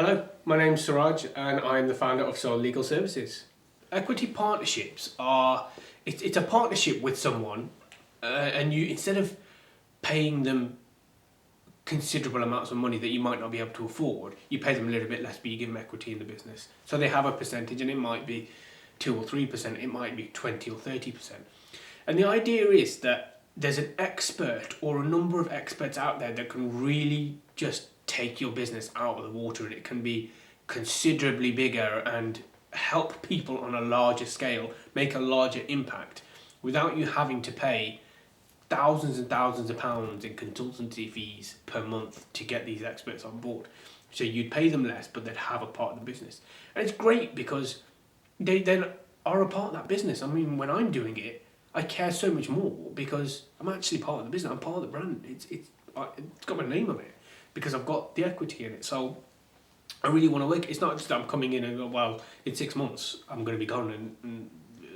Hello, my name's Suraj and I'm the founder of Soul Legal Services. Equity partnerships are, it's a partnership with someone and you, instead of paying them considerable amounts of money that you might not be able to afford, you pay them a little bit less but you give them equity in the business. So they have a percentage and it might be 2 or 3%, it might be 20 or 30%. And the idea is that there's an expert or a number of experts out there that can really just take your business out of the water, and it can be considerably bigger and help people on a larger scale, make a larger impact without you having to pay thousands and thousands of pounds in consultancy fees per month to get these experts on board. So you'd pay them less, but they'd have a part of the business. And it's great because they then are a part of that business. I mean, when I'm doing it, I care so much more because I'm actually part of the business. I'm part of the brand. It's got my name on it because I've got the equity in it. So I really want to work. It's not just that I'm coming in and go, well, in 6 months I'm going to be gone and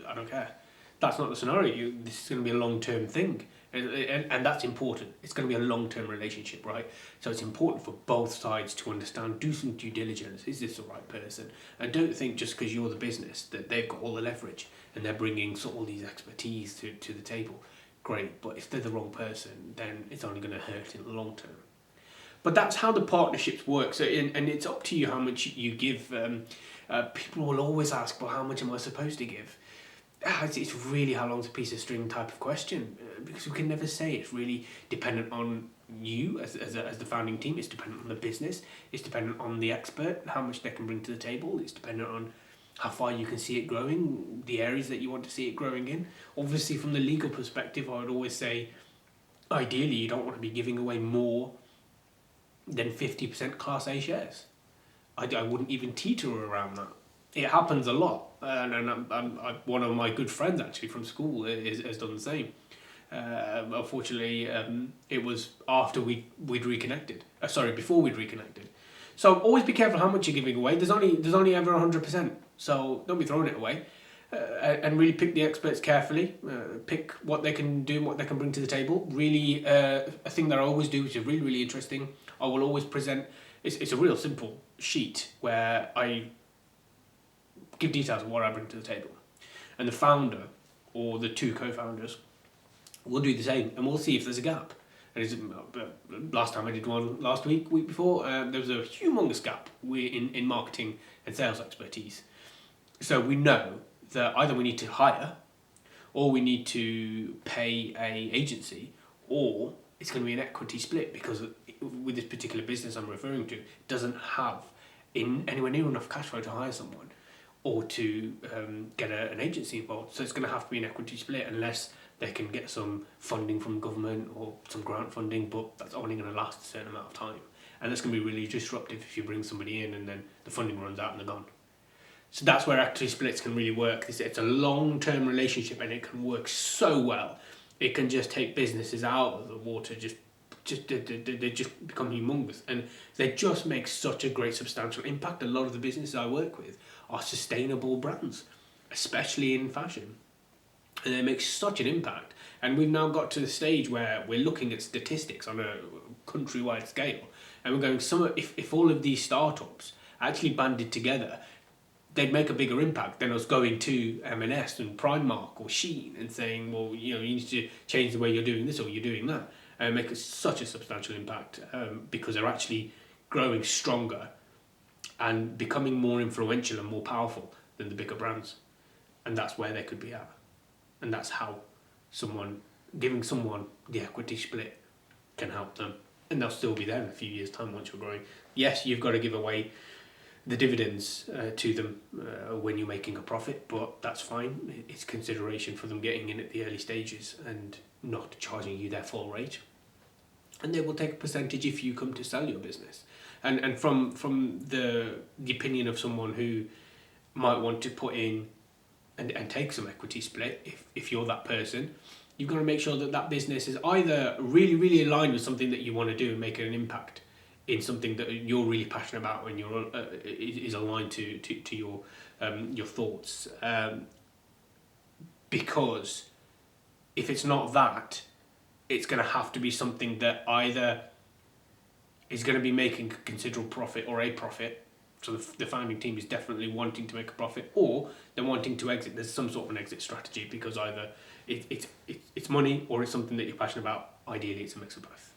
I don't care. That's not the scenario. This is going to be a long-term thing. And that's important. It's going to be a long-term relationship, right? So it's important for both sides to understand, do some due diligence. Is this the right person? And don't think just because you're the business that they've got all the leverage and they're bringing all these expertise to the table. Great, but if they're the wrong person, then it's only going to hurt in the long term. But that's how the partnerships work. So, and it's up to you how much you give. People will always ask, well, how much am I supposed to give? It's really how long's a piece of string type of question, because we can never say. It's really dependent on you as the founding team. It's dependent on the business. It's dependent on the expert, how much they can bring to the table. It's dependent on how far you can see it growing, the areas that you want to see it growing in. Obviously, from the legal perspective, I would always say, ideally, you don't want to be giving away more than 50% Class A shares. I wouldn't even teeter around that. It happens a lot, and one of my good friends actually from school has done the same. Unfortunately, it was after we'd reconnected. Before we'd reconnected. So always be careful how much you're giving away. There's only ever 100%. So don't be throwing it away, and really pick the experts carefully. Pick what they can do, and what they can bring to the table. Really, a thing that I always do, which is really really interesting. I will always present. It's a real simple sheet where I give details of what I bring to the table, and the founder or the two co-founders will do the same, and we'll see if there's a gap. And last time I did one last week before, there was a humongous gap in marketing and sales expertise. So we know that either we need to hire, or we need to pay a agency, or it's going to be an equity split, because with this particular business I'm referring to, it doesn't have anywhere near enough cash flow to hire someone or to get an agency involved. So it's going to have to be an equity split unless they can get some funding from government or some grant funding, but that's only going to last a certain amount of time. And that's going to be really disruptive if you bring somebody in and then the funding runs out and they're gone. So that's where equity splits can really work. It's a long-term relationship and it can work so well. It can just take businesses out of the water, they just become humongous, and they just make such a great substantial impact. A lot of the businesses I work with are sustainable brands, especially in fashion, and they make such an impact. And we've now got to the stage where we're looking at statistics on a countrywide scale, and we're going, if all of these startups actually banded together, they'd make a bigger impact than us going to M&S and Primark or Shein and saying, well, you need to change the way you're doing this or you're doing that, and make such a substantial impact, because they're actually growing stronger and becoming more influential and more powerful than the bigger brands. And that's where they could be at. And that's how giving someone the equity split can help them. And they'll still be there in a few years' time once you're growing. Yes, you've got to give away the dividends to them when you're making a profit, but that's fine. It's consideration for them getting in at the early stages and not charging you their full rate. And they will take a percentage if you come to sell your business. And from the opinion of someone who might want to put in and take some equity split, if you're that person, you've got to make sure that business is either really, really aligned with something that you want to do and make an impact in something that you're really passionate about and is aligned to your thoughts. Because if it's not that, it's going to have to be something that either is going to be making a considerable profit or a profit, So the founding team is definitely wanting to make a profit, or they're wanting to exit. There's some sort of an exit strategy because either it's money or it's something that you're passionate about. Ideally, it's a mix of both.